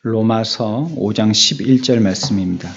로마서 5장 11절 말씀입니다.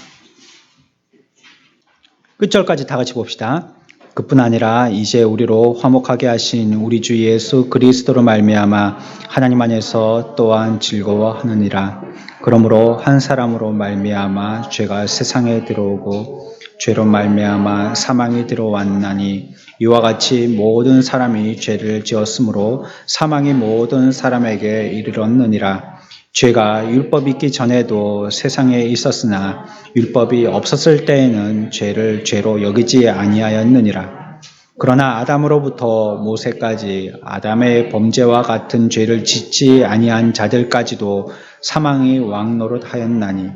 끝절까지 다 같이 봅시다. 그뿐 아니라 이제 우리로 화목하게 하신 우리 주 예수 그리스도로 말미암아 하나님 안에서 또한 즐거워하느니라. 그러므로 한 사람으로 말미암아 죄가 세상에 들어오고 죄로 말미암아 사망이 들어왔나니 이와 같이 모든 사람이 죄를 지었으므로 사망이 모든 사람에게 이르렀느니라. 죄가 율법이 있기 전에도 세상에 있었으나 율법이 없었을 때에는 죄를 죄로 여기지 아니하였느니라. 그러나 아담으로부터 모세까지 아담의 범죄와 같은 죄를 짓지 아니한 자들까지도 사망이 왕노릇하였나니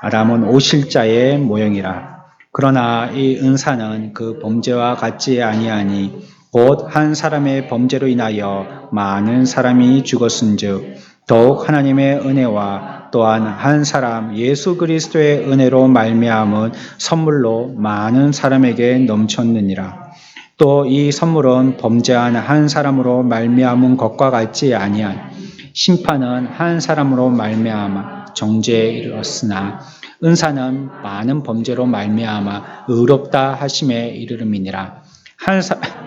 아담은 오실자의 모형이라. 그러나 이 은사는 그 범죄와 같지 아니하니 곧 한 사람의 범죄로 인하여 많은 사람이 죽었은즉 더욱 하나님의 은혜와 또한 한 사람 예수 그리스도의 은혜로 말미암은 선물로 많은 사람에게 넘쳤느니라. 또 이 선물은 범죄한 한 사람으로 말미암은 것과 같지 아니한 심판은 한 사람으로 말미암아 정죄에 이르렀으나 은사는 많은 범죄로 말미암아 의롭다 하심에 이르름이니라. 한 사람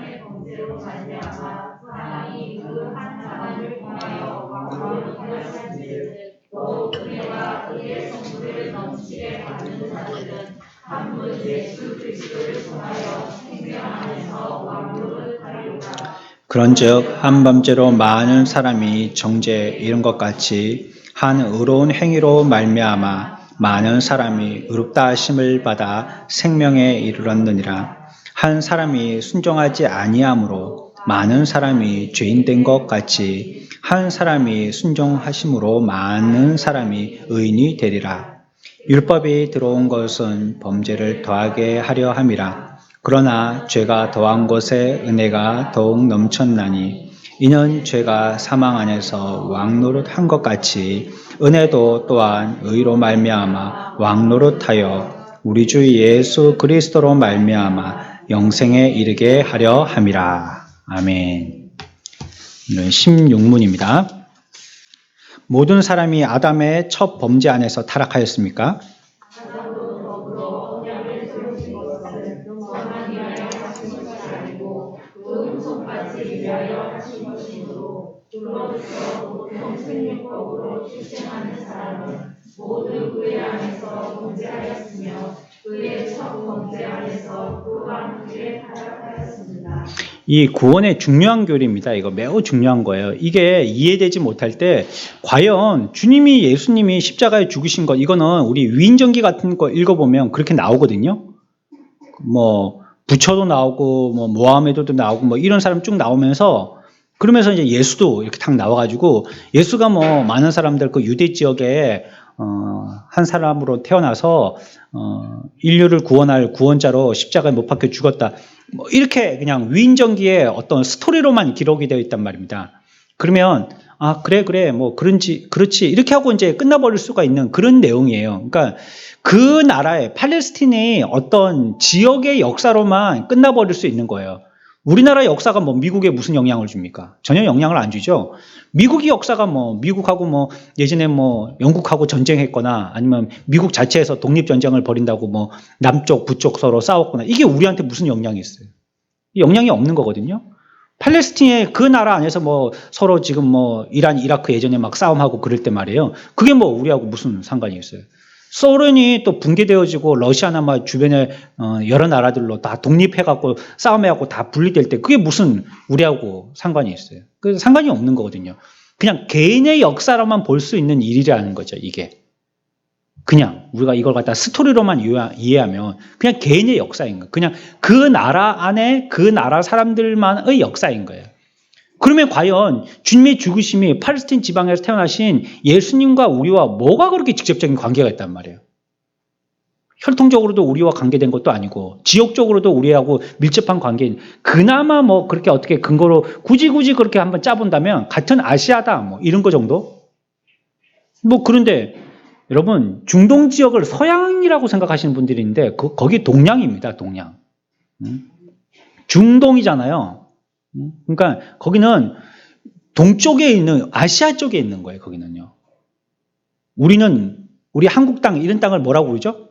그런즉 한 범죄로 많은 사람이 정죄에 이른 것 같이 한 의로운 행위로 말미암아 많은 사람이 의롭다 하심을 받아 생명에 이르렀느니라. 한 사람이 순종하지 아니함으로 많은 사람이 죄인 된 것 같이 한 사람이 순종하심으로 많은 사람이 의인이 되리라. 율법이 들어온 것은 범죄를 더하게 하려 함이라. 그러나 죄가 더한 것에 은혜가 더욱 넘쳤나니 이는 죄가 사망 안에서 왕노릇한 것 같이 은혜도 또한 의로 말미암아 왕노릇하여 우리 주 예수 그리스도로 말미암아 영생에 이르게 하려 함이라. 아멘. 이는 16문입니다. 모든 사람이 아담의 첫 범죄 안에서 타락하였습니까? 이 구원의 중요한 교리입니다. 이거 매우 중요한 거예요. 이게 이해되지 못할 때 과연 주님이 예수님이 십자가에 죽으신 것 이거는 우리 위인전기 같은 거 읽어보면 그렇게 나오거든요. 뭐 부처도 나오고 뭐 모하메드도 나오고 뭐 이런 사람 쭉 나오면서 그러면서 이제 예수도 이렇게 탁 나와가지고 예수가 뭐 많은 사람들 그 유대 지역에 한 사람으로 태어나서 인류를 구원할 구원자로 십자가에 못 박혀 죽었다. 뭐 이렇게 그냥 위인전기의 어떤 스토리로만 기록이 되어 있단 말입니다. 그러면 그래 뭐 그렇지 이렇게 하고 이제 끝나버릴 수가 있는 그런 내용이에요. 그러니까 그 나라의 팔레스틴의 어떤 지역의 역사로만 끝나버릴 수 있는 거예요. 우리나라 역사가 뭐 미국에 무슨 영향을 줍니까? 전혀 영향을 안 주죠. 미국의 역사가 뭐 미국하고 뭐 예전에 뭐 영국하고 전쟁했거나 아니면 미국 자체에서 독립전쟁을 벌인다고 뭐 남쪽 북쪽 서로 싸웠거나 이게 우리한테 무슨 영향이 있어요? 영향이 없는 거거든요. 팔레스틴의 그 나라 안에서 뭐 서로 지금 뭐 이란, 이라크 예전에 막 싸움하고 그럴 때 말이에요. 그게 뭐 우리하고 무슨 상관이 있어요? 소련이 또 붕괴되어지고 러시아나 막 주변에 여러 나라들로 다 독립해갖고 싸움해갖고 다 분리될 때 그게 무슨 우리하고 상관이 있어요? 그 상관이 없는 거거든요. 그냥 개인의 역사로만 볼 수 있는 일이라는 거죠, 이게. 그냥 우리가 이걸 갖다 스토리로만 이해하면 그냥 개인의 역사인 거예요. 그냥 그 나라 안에 그 나라 사람들만의 역사인 거예요. 그러면 과연 주님의 죽으심이 팔레스틴 지방에서 태어나신 예수님과 우리와 뭐가 그렇게 직접적인 관계가 있단 말이에요. 혈통적으로도 우리와 관계된 것도 아니고 지역적으로도 우리하고 밀접한 관계인 그나마 뭐 그렇게 어떻게 근거로 굳이 그렇게 한번 짜본다면 같은 아시아다 뭐 이런 거 정도? 뭐 그런데 여러분 중동 지역을 서양이라고 생각하시는 분들이 있는데 거기 동양입니다. 동양. 중동이잖아요. 그러니까 거기는 동쪽에 있는 아시아 쪽에 있는 거예요. 거기는요. 우리 한국 땅, 이런 땅을 뭐라고 그러죠?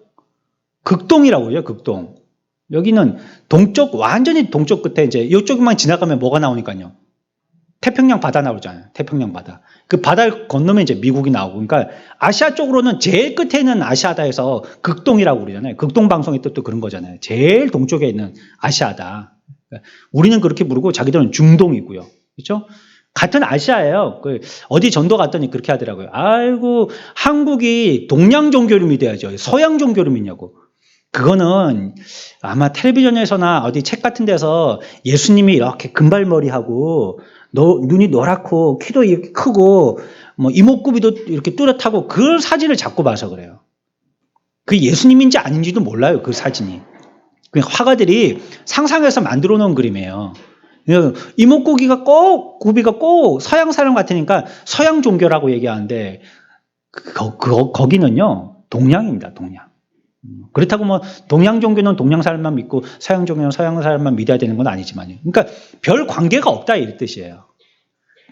극동이라고 그러죠, 극동. 여기는 완전히 동쪽 끝에 이제 이쪽만 지나가면 뭐가 나오니까요? 태평양 바다 나오잖아요. 태평양 바다. 그 바다를 건너면 이제 미국이 나오고. 그러니까 아시아 쪽으로는 제일 끝에 있는 아시아다 해서 극동이라고 그러잖아요. 극동 방송의 뜻도 그런 거잖아요. 제일 동쪽에 있는 아시아다. 그러니까 우리는 그렇게 부르고 자기들은 중동이고요. 그렇죠? 같은 아시아예요. 어디 전도 갔더니 그렇게 하더라고요. 아이고, 한국이 동양 종교름이 돼야죠. 서양 종교름이냐고. 그거는 아마 텔레비전에서나 어디 책 같은 데서 예수님이 이렇게 금발머리하고 눈이 노랗고 키도 이렇게 크고 뭐 이목구비도 이렇게 뚜렷하고 그 사진을 자꾸 봐서 그래요. 그 예수님인지 아닌지도 몰라요. 그 사진이. 그냥 화가들이 상상해서 만들어 놓은 그림이에요. 이목구비가 꼭 서양 사람 같으니까 서양 종교라고 얘기하는데 거기는요 동양입니다. 동양. 그렇다고 뭐 동양 종교는 동양 사람만 믿고 서양 종교는 서양 사람만 믿어야 되는 건 아니지만요. 그러니까 별 관계가 없다 이 뜻이에요.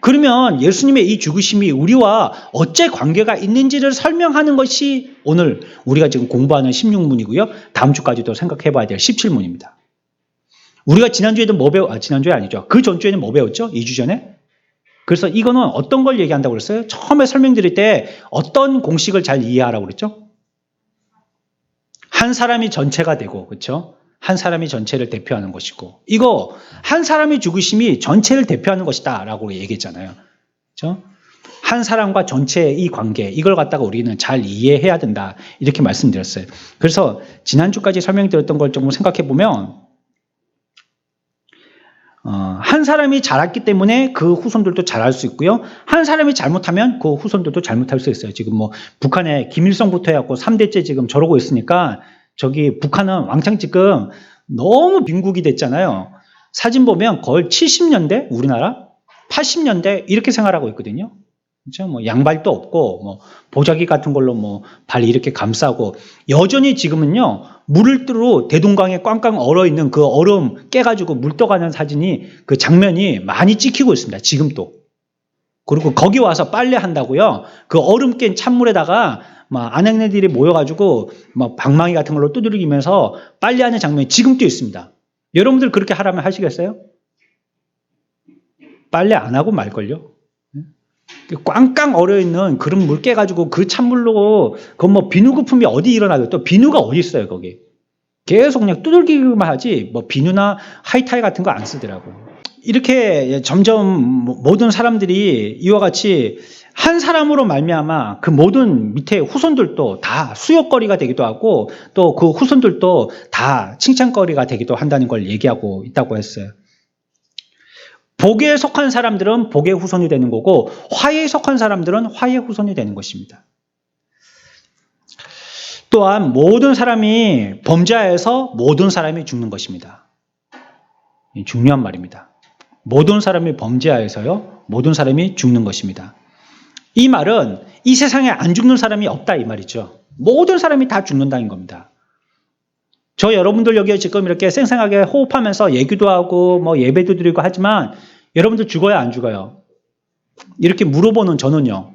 그러면 예수님의 이 죽으심이 우리와 어째 관계가 있는지를 설명하는 것이 오늘 우리가 지금 공부하는 16문이고요. 다음 주까지도 생각해 봐야 될 17문입니다. 우리가 지난주에도 지난주에 아니죠. 그 전주에는 뭐 배웠죠? 2주 전에? 그래서 이거는 어떤 걸 얘기한다고 그랬어요? 처음에 설명드릴 때 어떤 공식을 잘 이해하라고 그랬죠? 한 사람이 전체가 되고, 그렇죠? 한 사람이 전체를 대표하는 것이고, 이거 한 사람의 죽으심이 전체를 대표하는 것이다라고 얘기했잖아요. 그렇죠? 한 사람과 전체의 이 관계, 이걸 갖다가 우리는 잘 이해해야 된다 이렇게 말씀드렸어요. 그래서 지난주까지 설명드렸던 걸 좀 생각해 보면 한 사람이 잘했기 때문에 그 후손들도 잘할 수 있고요. 한 사람이 잘못하면 그 후손들도 잘못할 수 있어요. 지금 뭐 북한에 김일성부터 해갖고 3대째 지금 저러고 있으니까 저기 북한은 왕창 지금 너무 빈국이 됐잖아요. 사진 보면 거의 70년대 우리나라 80년대 이렇게 생활하고 있거든요. 그렇죠? 뭐 양발도 없고 뭐 보자기 같은 걸로 뭐 발 이렇게 감싸고 여전히 지금은요 물을 대동강에 꽝꽝 얼어 있는 그 얼음 깨가지고 물 떠가는 사진이 그 장면이 많이 찍히고 있습니다. 지금도. 그리고 거기 와서 빨래 한다고요. 그 얼음 깬 찬물에다가 막 아낙네들이 모여가지고 막 방망이 같은 걸로 두드리면서 빨래하는 장면이 지금도 있습니다. 여러분들 그렇게 하라면 하시겠어요? 빨래 안 하고 말걸요. 꽝꽝 얼어있는 그런 물 깨가지고 그 찬물로 그 뭐 비누 거품이 어디 일어나요? 또 비누가 어디 있어요 거기? 계속 그냥 두들기기만 하지 뭐 비누나 하이타이 같은 거 안 쓰더라고요. 이렇게 점점 모든 사람들이 이와 같이 한 사람으로 말미암아 그 모든 밑에 후손들도 다 수용거리가 되기도 하고 또 그 후손들도 다 칭찬거리가 되기도 한다는 걸 얘기하고 있다고 했어요. 복에 속한 사람들은 복의 후손이 되는 거고 화에 속한 사람들은 화의 후손이 되는 것입니다. 또한 모든 사람이 범죄하여서 모든 사람이 죽는 것입니다. 중요한 말입니다. 모든 사람이 범죄하여서요 모든 사람이 죽는 것입니다. 이 말은 이 세상에 안 죽는 사람이 없다 이 말이죠. 모든 사람이 다 죽는다는 겁니다. 저 여러분들 여기에 지금 이렇게 생생하게 호흡하면서 얘기도 하고 뭐 예배도 드리고 하지만 여러분들 죽어야 안 죽어요? 이렇게 물어보는 저는요.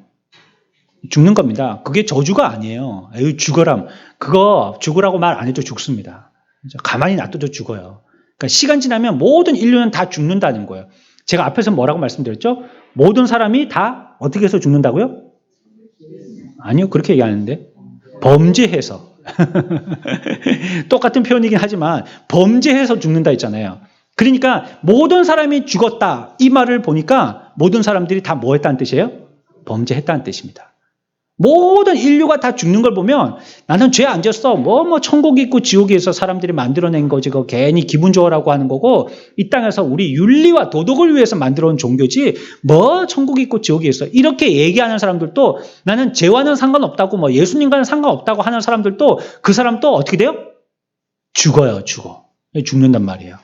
죽는 겁니다. 그게 저주가 아니에요. 에이 죽어람. 그거 죽으라고 말 안 해도 죽습니다. 가만히 놔둬도 죽어요. 그러니까 시간 지나면 모든 인류는 다 죽는다는 거예요. 제가 앞에서 뭐라고 말씀드렸죠? 모든 사람이 다 어떻게 해서 죽는다고요? 아니요. 그렇게 얘기하는데 범죄해서. 똑같은 표현이긴 하지만 범죄해서 죽는다 했잖아요. 그러니까 모든 사람이 죽었다 이 말을 보니까 모든 사람들이 다 뭐 했다는 뜻이에요? 범죄했다는 뜻입니다. 모든 인류가 다 죽는 걸 보면 나는 죄 안 졌어. 뭐 천국이 있고 지옥이 있어 사람들이 만들어낸 거지. 그거 괜히 기분 좋아라고 하는 거고 이 땅에서 우리 윤리와 도덕을 위해서 만들어온 종교지 뭐 천국이 있고 지옥이 있어. 이렇게 얘기하는 사람들도 나는 죄와는 상관없다고 뭐 예수님과는 상관없다고 하는 사람들도 그 사람도 어떻게 돼요? 죽어요. 죽는단 말이에요.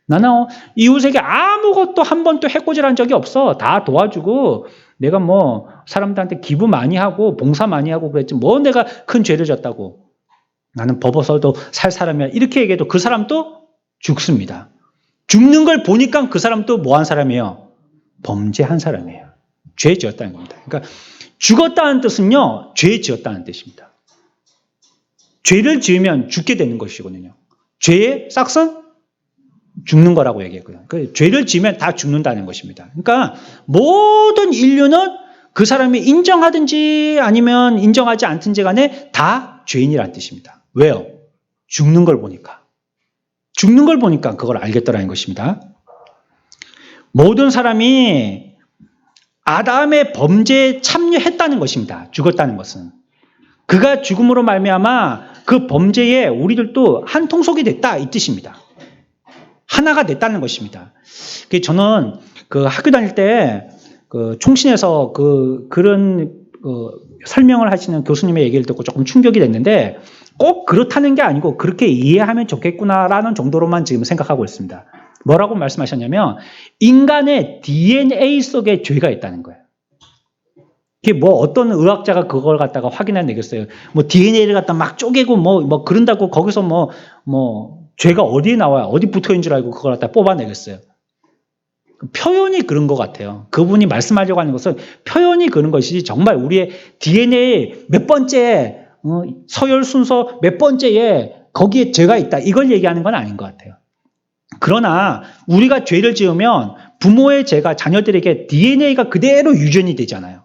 나는 이웃에게 아무것도 한 번도 해코지한 적이 없어. 다 도와주고 내가 뭐 사람들한테 기부 많이 하고 봉사 많이 하고 그랬지 뭐 내가 큰 죄를 졌다고. 나는 법어서도 살 사람이야. 이렇게 얘기해도 그 사람도 죽습니다. 죽는 걸 보니까 그 사람도 뭐 한 사람이에요? 범죄한 사람이에요. 죄 지었다는 겁니다. 그러니까 죽었다는 뜻은요, 죄 지었다는 뜻입니다. 죄를 지으면 죽게 되는 것이거든요. 죄의 싹은 죽는 거라고 얘기했고요. 그 죄를 지으면 다 죽는다는 것입니다. 그러니까 모든 인류는 그 사람이 인정하든지 아니면 인정하지 않든지 간에 다 죄인이라는 뜻입니다. 왜요? 죽는 걸 보니까. 죽는 걸 보니까 그걸 알겠더라는 것입니다. 모든 사람이 아담의 범죄에 참여했다는 것입니다. 죽었다는 것은. 그가 죽음으로 말미암아 그 범죄에 우리들도 한 통속이 됐다 이 뜻입니다. 하나가 됐다는 것입니다. 저는 그 학교 다닐 때 그 총신에서 그런 설명을 하시는 교수님의 얘기를 듣고 조금 충격이 됐는데 꼭 그렇다는 게 아니고 그렇게 이해하면 좋겠구나라는 정도로만 지금 생각하고 있습니다. 뭐라고 말씀하셨냐면 인간의 DNA 속에 죄가 있다는 거예요. 이게 뭐 어떤 의학자가 그걸 갖다가 확인해내겠어요. 뭐 DNA를 갖다 막 쪼개고 뭐 그런다고 거기서 뭐 죄가 어디에 나와요? 어디 붙어 있는 줄 알고 그걸 갖다 뽑아내겠어요. 표현이 그런 것 같아요. 그분이 말씀하려고 하는 것은 표현이 그런 것이지 정말 우리의 DNA 몇 번째 서열 순서 몇 번째에 거기에 죄가 있다 이걸 얘기하는 건 아닌 것 같아요. 그러나 우리가 죄를 지으면 부모의 죄가 자녀들에게 DNA가 그대로 유전이 되잖아요.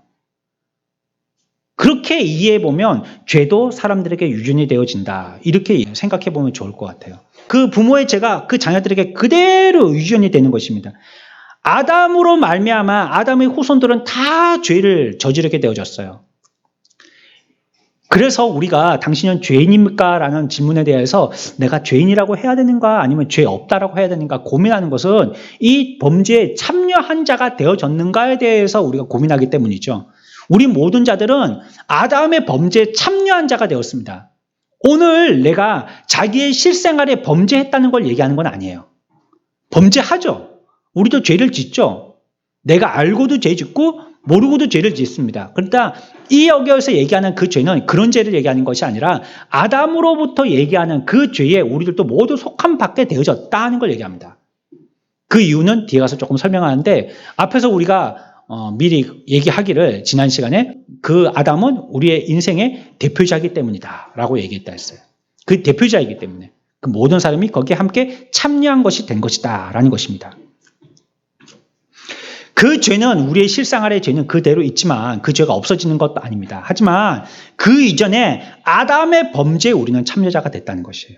그렇게 이해해보면 죄도 사람들에게 유전이 되어진다. 이렇게 생각해보면 좋을 것 같아요. 그 부모의 죄가 그 자녀들에게 그대로 유전이 되는 것입니다. 아담으로 말미암아 아담의 후손들은 다 죄를 저지르게 되어졌어요. 그래서 우리가 당신은 죄인입니까? 라는 질문에 대해서 내가 죄인이라고 해야 되는가 아니면 죄 없다라고 해야 되는가 고민하는 것은 이 범죄에 참여한 자가 되어졌는가에 대해서 우리가 고민하기 때문이죠. 우리 모든 자들은 아담의 범죄에 참여한 자가 되었습니다. 오늘 내가 자기의 실생활에 범죄했다는 걸 얘기하는 건 아니에요. 범죄하죠. 우리도 죄를 짓죠. 내가 알고도 죄 짓고 모르고도 죄를 짓습니다. 그러니까 이 여기에서 얘기하는 그 죄는 그런 죄를 얘기하는 것이 아니라 아담으로부터 얘기하는 그 죄에 우리들도 모두 속한 받게 되어졌다는 걸 얘기합니다. 그 이유는 뒤에 가서 조금 설명하는데 앞에서 우리가 미리 얘기하기를 지난 시간에 그 아담은 우리의 인생의 대표자이기 때문이다 라고 얘기했다 했어요. 그 대표자이기 때문에 그 모든 사람이 거기에 함께 참여한 것이 된 것이다 라는 것입니다. 그 죄는 우리의 실생활의 죄는 그대로 있지만 그 죄가 없어지는 것도 아닙니다. 하지만 그 이전에 아담의 범죄에 우리는 참여자가 됐다는 것이에요.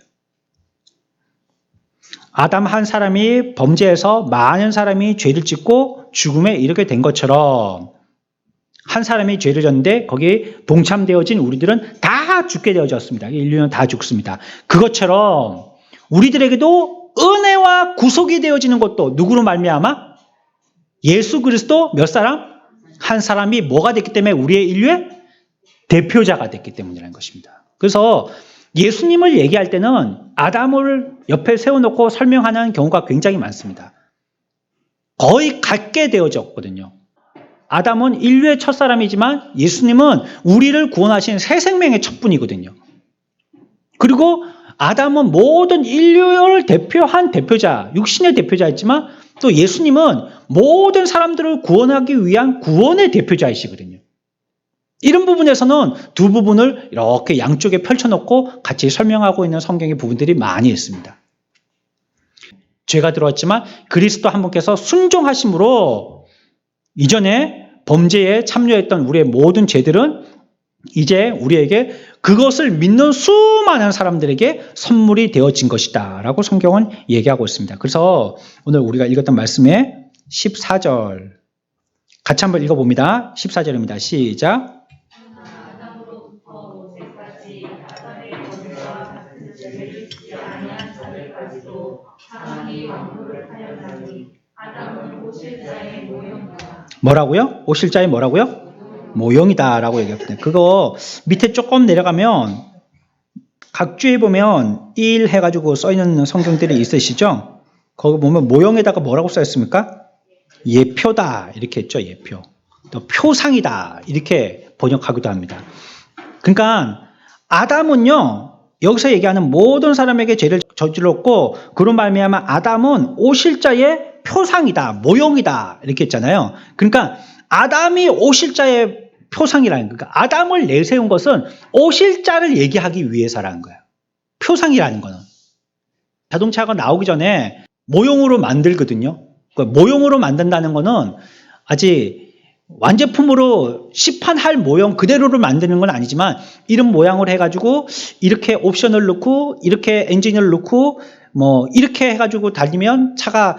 아담 한 사람이 범죄해서 많은 사람이 죄를 짓고 죽음에 이르게 된 것처럼 한 사람이 죄를 졌는데 거기에 동참되어진 우리들은 다 죽게 되어졌습니다. 인류는 다 죽습니다. 그것처럼 우리들에게도 은혜와 구속이 되어지는 것도 누구로 말미암아? 예수 그리스도 몇 사람? 한 사람이 뭐가 됐기 때문에 우리의 인류의 대표자가 됐기 때문이라는 것입니다. 그래서 예수님을 얘기할 때는 아담을 옆에 세워놓고 설명하는 경우가 굉장히 많습니다. 거의 같게 되어졌거든요. 아담은 인류의 첫사람이지만 예수님은 우리를 구원하신 새 생명의 첫분이거든요. 그리고 아담은 모든 인류를 대표한 대표자, 육신의 대표자였지만 또 예수님은 모든 사람들을 구원하기 위한 구원의 대표자이시거든요. 이런 부분에서는 두 부분을 이렇게 양쪽에 펼쳐놓고 같이 설명하고 있는 성경의 부분들이 많이 있습니다. 죄가 들어왔지만 그리스도 한 분께서 순종하심으로 이전에 범죄에 참여했던 우리의 모든 죄들은 이제 우리에게 그것을 믿는 수많은 사람들에게 선물이 되어진 것이다 라고 성경은 얘기하고 있습니다. 그래서 오늘 우리가 읽었던 말씀의 14절 같이 한번 읽어봅니다. 14절입니다. 시작. 뭐라고요? 오실 자의 뭐라고요? 모형이다 라고 얘기했거든요. 그거 밑에 조금 내려가면 각 주에 보면 1 해가지고 써있는 성경들이 있으시죠? 거기 보면 모형에다가 뭐라고 써있습니까? 예표다 이렇게 했죠. 예표. 또 표상이다 이렇게 번역하기도 합니다. 그러니까 아담은요 여기서 얘기하는 모든 사람에게 죄를 저질렀고 그런 말미암아 아담은 오실 자의 표상이다 모형이다 이렇게 했잖아요. 그러니까 아담이 오실 자의 표상이라는 거예요. 그러니까 아담을 내세운 것은 오실 자를 얘기하기 위해서라는 거예요. 표상이라는 거는. 자동차가 나오기 전에 모형으로 만들거든요. 그러니까 모형으로 만든다는 거는 아직 완제품으로 시판할 모형 그대로를 만드는 건 아니지만 이런 모양을 해가지고 이렇게 옵션을 넣고 이렇게 엔진을 넣고 뭐 이렇게 해가지고 달리면 차가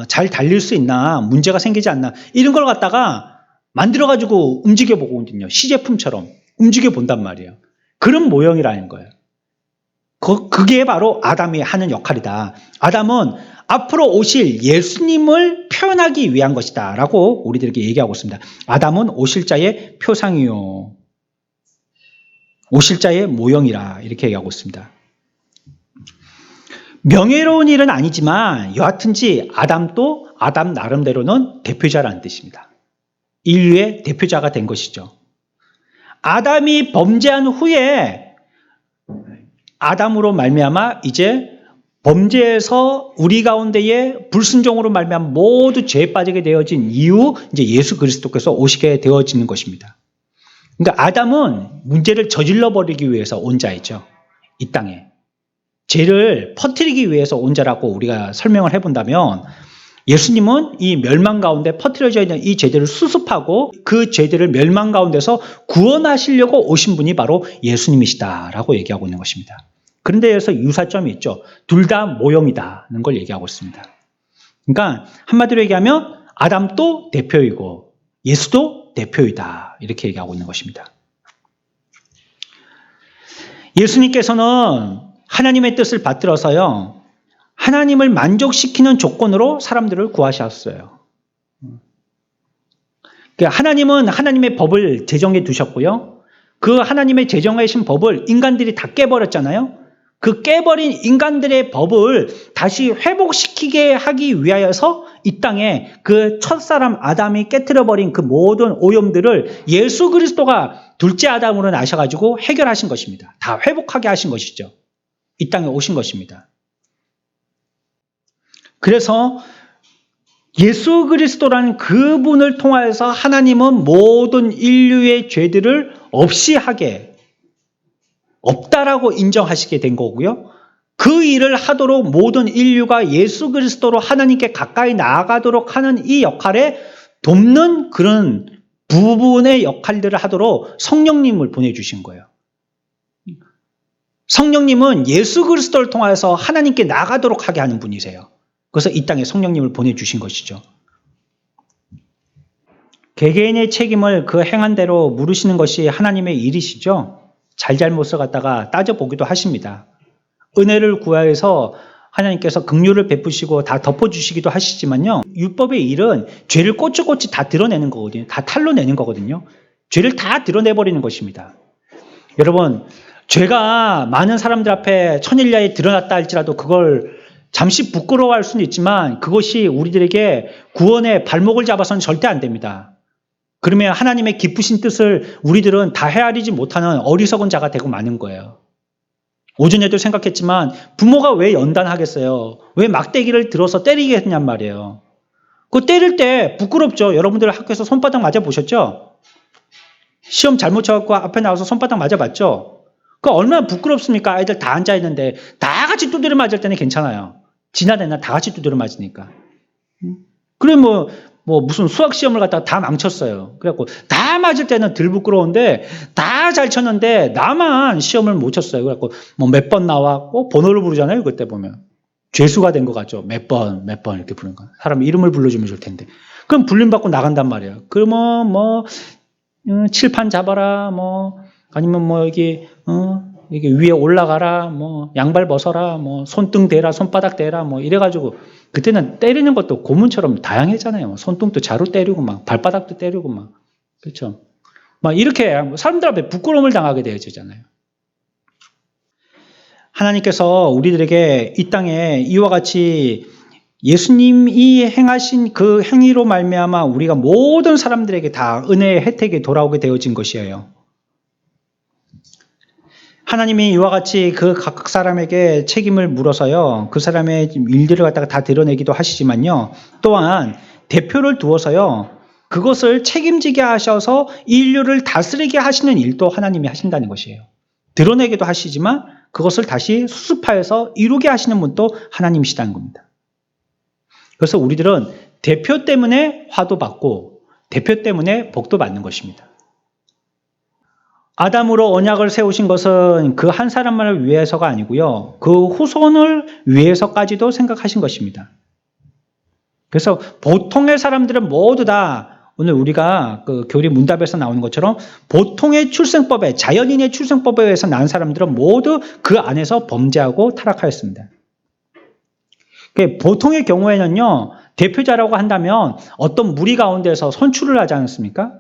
잘 달릴 수 있나, 문제가 생기지 않나, 이런 걸 갖다가 만들어가지고 움직여 보거든요. 시제품처럼 움직여 본단 말이에요. 그런 모형이라는 거예요. 그게 바로 아담이 하는 역할이다. 아담은 앞으로 오실 예수님을 표현하기 위한 것이다 라고 우리들에게 얘기하고 있습니다. 아담은 오실 자의 표상이요, 오실 자의 모형이라, 이렇게 얘기하고 있습니다. 명예로운 일은 아니지만 여하튼지 아담도 아담 나름대로는 대표자라는 뜻입니다. 인류의 대표자가 된 것이죠. 아담이 범죄한 후에 아담으로 말미암아 이제 범죄에서 우리 가운데에 불순종으로 말미암아 모두 죄에 빠지게 되어진 이후 이제 예수 그리스도께서 오시게 되어지는 것입니다. 그러니까 아담은 문제를 저질러 버리기 위해서 온 자이죠. 이 땅에 죄를 퍼뜨리기 위해서 온 자라고 우리가 설명을 해본다면, 예수님은 이 멸망 가운데 퍼뜨려져 있는 이 죄들을 수습하고 그 죄들을 멸망 가운데서 구원하시려고 오신 분이 바로 예수님이시다라고 얘기하고 있는 것입니다. 그런데 여기서 유사점이 있죠. 둘 다 모형이다는 걸 얘기하고 있습니다. 그러니까 한마디로 얘기하면 아담도 대표이고 예수도 대표이다, 이렇게 얘기하고 있는 것입니다. 예수님께서는 하나님의 뜻을 받들어서요, 하나님을 만족시키는 조건으로 사람들을 구하셨어요. 하나님은 하나님의 법을 제정해 두셨고요, 그 하나님의 제정하신 법을 인간들이 다 깨버렸잖아요. 그 깨버린 인간들의 법을 다시 회복시키게 하기 위하여서 이 땅에 그 첫사람 아담이 깨트려버린 그 모든 오염들을 예수 그리스도가 둘째 아담으로 나셔가지고 해결하신 것입니다. 다 회복하게 하신 것이죠. 이 땅에 오신 것입니다. 그래서 예수 그리스도라는 그분을 통하여서 하나님은 모든 인류의 죄들을 없이 하게, 없다라고 인정하시게 된 거고요. 그 일을 하도록 모든 인류가 예수 그리스도로 하나님께 가까이 나아가도록 하는 이 역할에 돕는 그런 부분의 역할들을 하도록 성령님을 보내주신 거예요. 성령님은 예수 그리스도를 통해서 하나님께 나가도록 하게 하는 분이세요. 그래서 이 땅에 성령님을 보내주신 것이죠. 개개인의 책임을 그 행한 대로 물으시는 것이 하나님의 일이시죠. 잘잘못을 갖다가 따져보기도 하십니다. 은혜를 구하여서 하나님께서 긍휼을 베푸시고 다 덮어주시기도 하시지만요, 율법의 일은 죄를 꼬치꼬치 다 드러내는 거거든요. 다 탄로내는 거거든요. 죄를 다 드러내버리는 것입니다. 여러분, 죄가 많은 사람들 앞에 천일야에 드러났다 할지라도 그걸 잠시 부끄러워할 수는 있지만 그것이 우리들에게 구원의 발목을 잡아서는 절대 안 됩니다. 그러면 하나님의 기쁘신 뜻을 우리들은 다 헤아리지 못하는 어리석은 자가 되고 마는 거예요. 오전에도 생각했지만 부모가 왜 연단하겠어요? 왜 막대기를 들어서 때리게 했냔 말이에요. 그 때릴 때 부끄럽죠. 여러분들 학교에서 손바닥 맞아보셨죠? 시험 잘못 쳐갖고 앞에 나와서 손바닥 맞아봤죠? 그 얼마나 부끄럽습니까? 아이들 다 앉아있는데 다 같이 두드려 맞을 때는 괜찮아요. 지나대나 다 같이 두드려 맞으니까. 그래 무슨 수학 시험을 갖다가 다 망쳤어요. 그래갖고 다 맞을 때는 덜 부끄러운데 다 잘 쳤는데 나만 시험을 못 쳤어요. 그래갖고 몇 번 나왔고 번호를 부르잖아요. 그때 보면 죄수가 된 것 같죠. 몇 번 이렇게 부르는 거. 사람 이름을 불러주면 좋을 텐데. 그럼 불림 받고 나간단 말이에요. 그러면 칠판 잡아라, 아니면 여기 이게 위에 올라가라, 양발 벗어라, 손등 대라, 손바닥 대라, 이래가지고 그때는 때리는 것도 고문처럼 다양했잖아요. 손등도 자루 때리고 발바닥도 때리고 그렇죠. 이렇게 사람들 앞에 부끄러움을 당하게 되어지잖아요. 하나님께서 우리들에게 이 땅에 이와 같이 예수님이 행하신 그 행위로 말미암아 우리가 모든 사람들에게 다 은혜의 혜택이 돌아오게 되어진 것이에요. 하나님이 이와 같이 그 각 사람에게 책임을 물어서요, 그 사람의 일들을 갖다가 다 드러내기도 하시지만요, 또한 대표를 두어서요, 그것을 책임지게 하셔서 인류를 다스리게 하시는 일도 하나님이 하신다는 것이에요. 드러내기도 하시지만 그것을 다시 수습하여서 이루게 하시는 분도 하나님이시다는 겁니다. 그래서 우리들은 대표 때문에 화도 받고 대표 때문에 복도 받는 것입니다. 아담으로 언약을 세우신 것은 그 한 사람만을 위해서가 아니고요. 그 후손을 위해서까지도 생각하신 것입니다. 그래서 보통의 사람들은 모두 다 오늘 우리가 그 교리 문답에서 나오는 것처럼 보통의 출생법에, 자연인의 출생법에 의해서 난 사람들은 모두 그 안에서 범죄하고 타락하였습니다. 보통의 경우에는요, 대표자라고 한다면 어떤 무리 가운데서 선출을 하지 않습니까?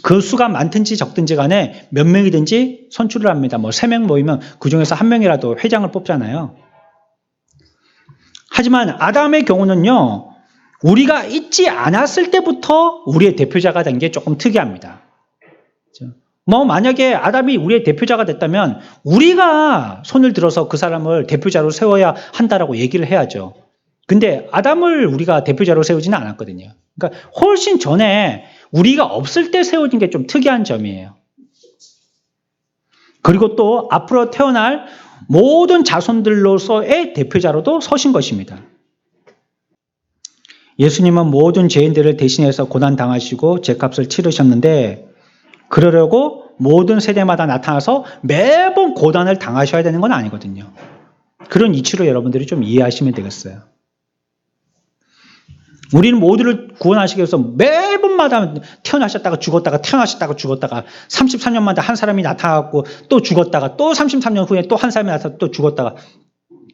그 수가 많든지 적든지 간에 몇 명이든지 선출을 합니다. 뭐 3명 모이면 그 중에서 1명이라도 회장을 뽑잖아요. 하지만 아담의 경우는요, 우리가 있지 않았을 때부터 우리의 대표자가 된 게 조금 특이합니다. 뭐 만약에 아담이 우리의 대표자가 됐다면 우리가 손을 들어서 그 사람을 대표자로 세워야 한다라고 얘기를 해야죠. 근데 아담을 우리가 대표자로 세우지는 않았거든요. 그러니까 훨씬 전에 우리가 없을 때 세워진 게 좀 특이한 점이에요. 그리고 또 앞으로 태어날 모든 자손들로서의 대표자로도 서신 것입니다. 예수님은 모든 죄인들을 대신해서 고난당하시고 죄값을 치르셨는데 그러려고 모든 세대마다 나타나서 매번 고난을 당하셔야 되는 건 아니거든요. 그런 이치로 여러분들이 좀 이해하시면 되겠어요. 우리는 모두를 구원하시기 위해서 매번마다 태어나셨다가 죽었다가 태어나셨다가 죽었다가 33년마다 한 사람이 나타나고 또 죽었다가 또 33년 후에 또 한 사람이 나타나서 또 죽었다가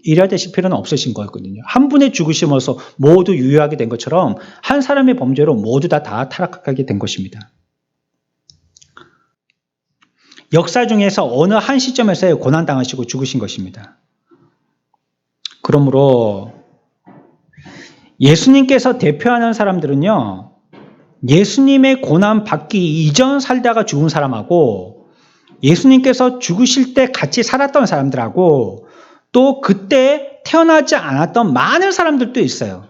이래야 되실 필요는 없으신 거였거든요. 한 분의 죽으심으로써 모두 유효하게 된 것처럼 한 사람의 범죄로 모두 다 타락하게 된 것입니다. 역사 중에서 어느 한 시점에서 고난당하시고 죽으신 것입니다. 그러므로 예수님께서 대표하는 사람들은요, 예수님의 고난 받기 이전 살다가 죽은 사람하고 예수님께서 죽으실 때 같이 살았던 사람들하고 또 그때 태어나지 않았던 많은 사람들도 있어요.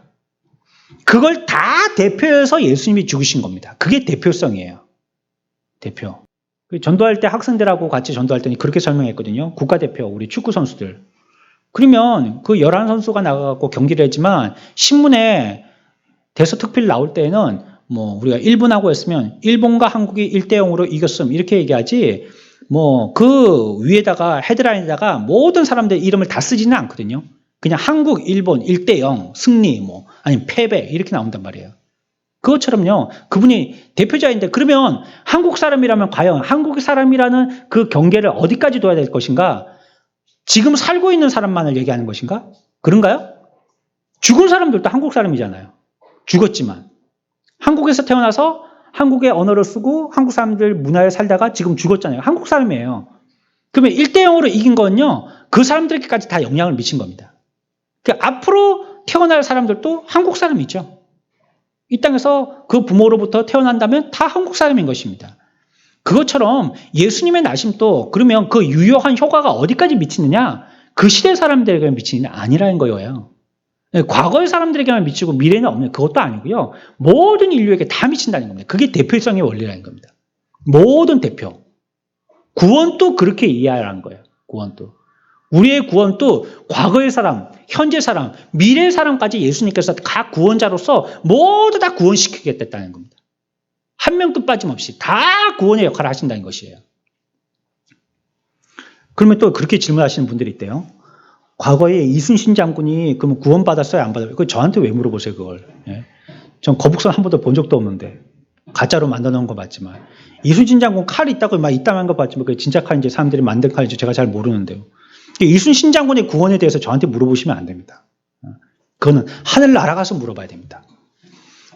그걸 다 대표해서 예수님이 죽으신 겁니다. 그게 대표성이에요. 대표. 전도할 때 학생들하고 같이 전도할 때는 그렇게 설명했거든요. 국가대표, 우리 축구 선수들. 그러면 그 11선수가 나가고 경기를 했지만 신문에 대서특필 나올 때에는 뭐 우리가 일본하고 했으면 일본과 한국이 1대0으로 이겼음 이렇게 얘기하지 뭐 그 위에다가 헤드라인에다가 모든 사람들 이름을 다 쓰지는 않거든요. 그냥 한국, 일본 1대0 승리 뭐 아니면 패배 이렇게 나온단 말이에요. 그것처럼요. 그분이 대표자인데 그러면 한국 사람이라면 과연 한국 사람이라는 그 경계를 어디까지 둬야 될 것인가? 지금 살고 있는 사람만을 얘기하는 것인가? 그런가요? 죽은 사람들도 한국 사람이잖아요. 죽었지만. 한국에서 태어나서 한국의 언어를 쓰고 한국 사람들 문화에 살다가 지금 죽었잖아요. 한국 사람이에요. 그러면 1대0으로 이긴 건요. 그 사람들에게까지 다 영향을 미친 겁니다. 그러니까 앞으로 태어날 사람들도 한국 사람이죠. 이 땅에서 그 부모로부터 태어난다면 다 한국 사람인 것입니다. 그것처럼 예수님의 나심도 그러면 그 유효한 효과가 어디까지 미치느냐? 그 시대 사람들에게 미치는 게 아니라는 거예요. 과거의 사람들에게만 미치고 미래는 없는 그것도 아니고요. 모든 인류에게 다 미친다는 겁니다. 그게 대표성의 원리라는 겁니다. 모든 대표. 구원도 그렇게 이해하라는 거예요. 구원도. 우리의 구원도 과거의 사람, 현재 사람, 미래의 사람까지 예수님께서 각 구원자로서 모두 다 구원시키겠다는 겁니다. 한 명도 빠짐없이 다 구원의 역할을 하신다는 것이에요. 그러면 또 그렇게 질문하시는 분들이 있대요. 과거에 이순신 장군이 그러면 구원받았어요? 안 받아요? 그거 저한테 왜 물어보세요, 그걸. 예? 전 거북선 한 번도 본 적도 없는데. 가짜로 만들어 놓은 거 봤지만. 이순신 장군 칼이 있다고 막 이따만 거 봤지만 그게 진짜 칼인지 사람들이 만든 칼인지 제가 잘 모르는데요. 이순신 장군의 구원에 대해서 저한테 물어보시면 안 됩니다. 그거는 하늘나라 가서 물어봐야 됩니다.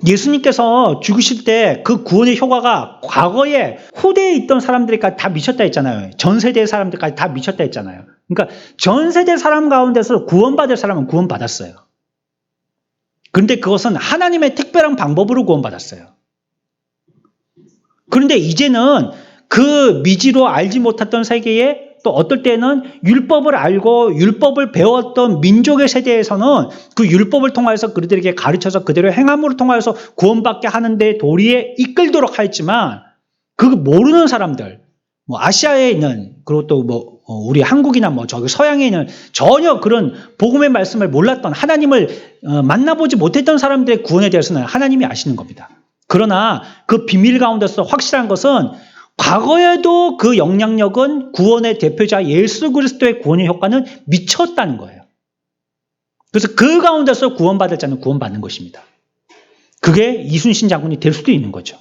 예수님께서 죽으실 때 그 구원의 효과가 과거에 후대에 있던 사람들까지 다 미쳤다 했잖아요. 전 세대의 사람들까지 다 미쳤다 했잖아요. 그러니까 전 세대 사람 가운데서 구원받을 사람은 구원받았어요. 그런데 그것은 하나님의 특별한 방법으로 구원받았어요. 그런데 이제는 그 미지로 알지 못했던 세계에 또 어떨 때는 율법을 알고 율법을 배웠던 민족의 세대에서는 그 율법을 통해서 그들에게 가르쳐서 그대로 행함으로 통해서 구원받게 하는데 도리에 이끌도록 하였지만 그 모르는 사람들, 뭐 아시아에 있는 그리고 또 뭐 우리 한국이나 뭐 저기 서양에 있는 전혀 그런 복음의 말씀을 몰랐던 하나님을 만나보지 못했던 사람들의 구원에 대해서는 하나님이 아시는 겁니다. 그러나 그 비밀 가운데서 확실한 것은 과거에도 그 영향력은 구원의 대표자 예수 그리스도의 구원의 효과는 미쳤다는 거예요. 그래서 그 가운데서 구원받을 자는 구원받는 것입니다. 그게 이순신 장군이 될 수도 있는 거죠.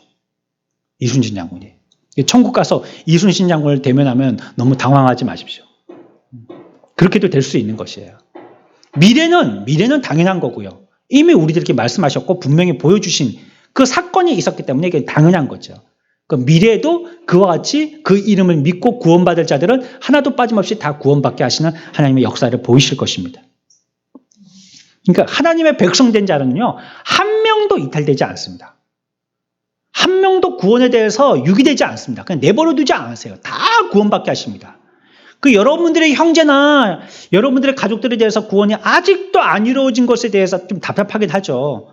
이순신 장군이. 천국 가서 이순신 장군을 대면하면 너무 당황하지 마십시오. 그렇게도 될 수 있는 것이에요. 미래는 당연한 거고요. 이미 우리들에게 말씀하셨고 분명히 보여주신 그 사건이 있었기 때문에 이게 당연한 거죠. 그 미래에도 그와 같이 그 이름을 믿고 구원받을 자들은 하나도 빠짐없이 다 구원받게 하시는 하나님의 역사를 보이실 것입니다. 그러니까 하나님의 백성된 자는요, 한 명도 이탈되지 않습니다. 한 명도 구원에 대해서 유기되지 않습니다. 그냥 내버려 두지 않으세요. 다 구원받게 하십니다. 그 여러분들의 형제나 여러분들의 가족들에 대해서 구원이 아직도 안 이루어진 것에 대해서 좀 답답하긴 하죠.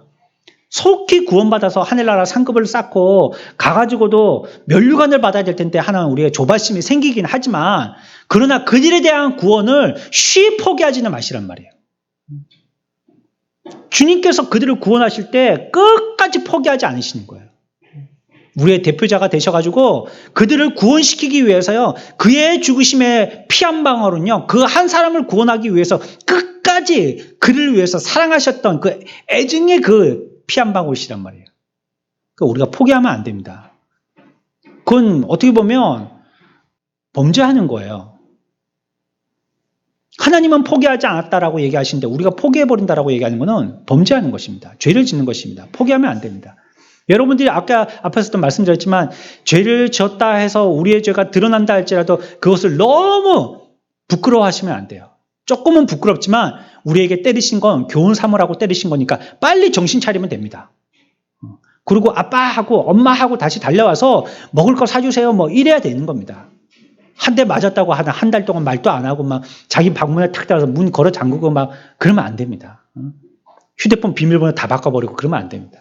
속히 구원받아서 하늘나라 상급을 쌓고 가가지고도 면류관을 받아야 될 텐데 하나는 우리의 조바심이 생기긴 하지만 그러나 그들에 대한 구원을 쉬이 포기하지는 마시란 말이에요. 주님께서 그들을 구원하실 때 끝까지 포기하지 않으시는 거예요. 우리의 대표자가 되셔가지고 그들을 구원시키기 위해서요, 그의 죽으심의 피 한 방울은요, 그 한 사람을 구원하기 위해서 끝까지 그를 위해서 사랑하셨던 그 애증의 그 피 한 방울이란 말이에요. 그러니까 우리가 포기하면 안 됩니다. 그건 어떻게 보면 범죄하는 거예요. 하나님은 포기하지 않았다라고 얘기하시는데 우리가 포기해버린다라고 얘기하는 것은 범죄하는 것입니다. 죄를 짓는 것입니다. 포기하면 안 됩니다. 여러분들이 아까 앞에서도 말씀드렸지만 죄를 지었다 해서 우리의 죄가 드러난다 할지라도 그것을 너무 부끄러워하시면 안 돼요. 조금은 부끄럽지만 우리에게 때리신 건 교훈 삼으라고 때리신 거니까 빨리 정신 차리면 됩니다. 그리고 아빠하고 엄마하고 다시 달려와서 먹을 거 사주세요 뭐 이래야 되는 겁니다. 한 대 맞았다고 한 달 동안 말도 안 하고 막 자기 방문에 탁 들어가서 문 걸어 잠그고 막 그러면 안 됩니다. 휴대폰 비밀번호 다 바꿔버리고 그러면 안 됩니다.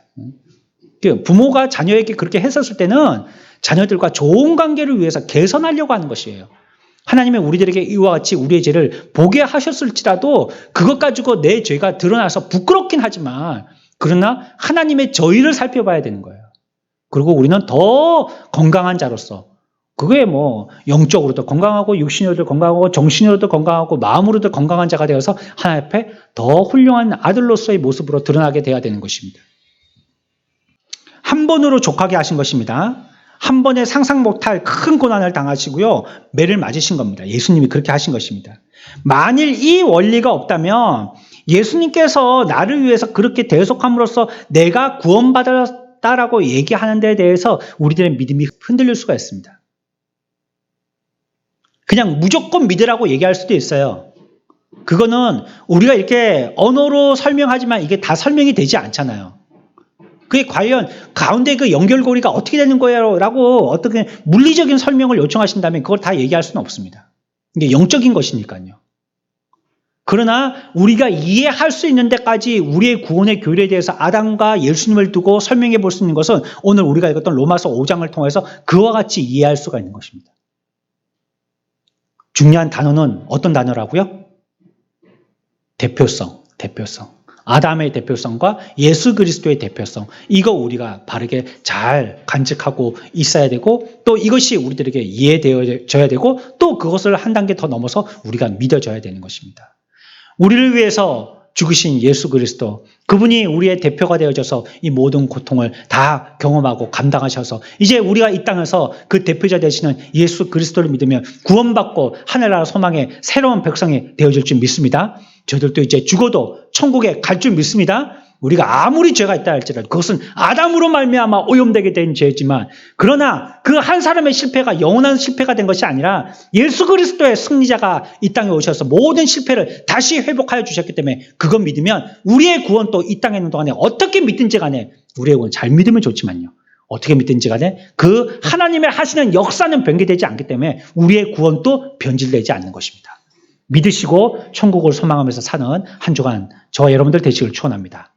부모가 자녀에게 그렇게 했었을 때는 자녀들과 좋은 관계를 위해서 개선하려고 하는 것이에요. 하나님은 우리들에게 이와 같이 우리의 죄를 보게 하셨을지라도 그것 가지고 내 죄가 드러나서 부끄럽긴 하지만 그러나 하나님의 저희를 살펴봐야 되는 거예요. 그리고 우리는 더 건강한 자로서 그게 뭐 영적으로도 건강하고 육신으로도 건강하고 정신으로도 건강하고 마음으로도 건강한 자가 되어서 하나님 앞에 더 훌륭한 아들로서의 모습으로 드러나게 돼야 되는 것입니다. 한 번으로 족하게 하신 것입니다. 한 번에 상상 못할 큰 고난을 당하시고요. 매를 맞으신 겁니다. 예수님이 그렇게 하신 것입니다. 만일 이 원리가 없다면 예수님께서 나를 위해서 그렇게 대속함으로써 내가 구원받았다라고 얘기하는 데에 대해서 우리들의 믿음이 흔들릴 수가 있습니다. 그냥 무조건 믿으라고 얘기할 수도 있어요. 그거는 우리가 이렇게 언어로 설명하지만 이게 다 설명이 되지 않잖아요. 그게 과연 가운데 그 연결고리가 어떻게 되는 거예요? 라고 어떻게 물리적인 설명을 요청하신다면 그걸 다 얘기할 수는 없습니다. 이게 영적인 것이니까요. 그러나 우리가 이해할 수 있는 데까지 우리의 구원의 교리에 대해서 아담과 예수님을 두고 설명해 볼 수 있는 것은 오늘 우리가 읽었던 로마서 5장을 통해서 그와 같이 이해할 수가 있는 것입니다. 중요한 단어는 어떤 단어라고요? 대표성. 아담의 대표성과 예수 그리스도의 대표성. 이거 우리가 바르게 잘 간직하고 있어야 되고 또 이것이 우리들에게 이해되어져야 되고 또 그것을 한 단계 더 넘어서 우리가 믿어져야 되는 것입니다. 우리를 위해서 죽으신 예수 그리스도, 그분이 우리의 대표가 되어져서 이 모든 고통을 다 경험하고 감당하셔서 이제 우리가 이 땅에서 그 대표자 되시는 예수 그리스도를 믿으면 구원받고 하늘나라 소망의 새로운 백성이 되어질 줄 믿습니다. 저들도 이제 죽어도 천국에 갈 줄 믿습니다. 우리가 아무리 죄가 있다 할지라도 그것은 아담으로 말미암아 오염되게 된 죄지만 그러나 그 한 사람의 실패가 영원한 실패가 된 것이 아니라 예수 그리스도의 승리자가 이 땅에 오셔서 모든 실패를 다시 회복하여 주셨기 때문에 그것 믿으면 우리의 구원 또 이 땅에 있는 동안에 어떻게 믿든지 간에 우리의 구원 잘 믿으면 좋지만요. 어떻게 믿든지 간에 그 하나님의 하시는 역사는 변개되지 않기 때문에 우리의 구원도 변질되지 않는 것입니다. 믿으시고 천국을 소망하면서 사는 한 주간 저와 여러분들 되시길 축원합니다.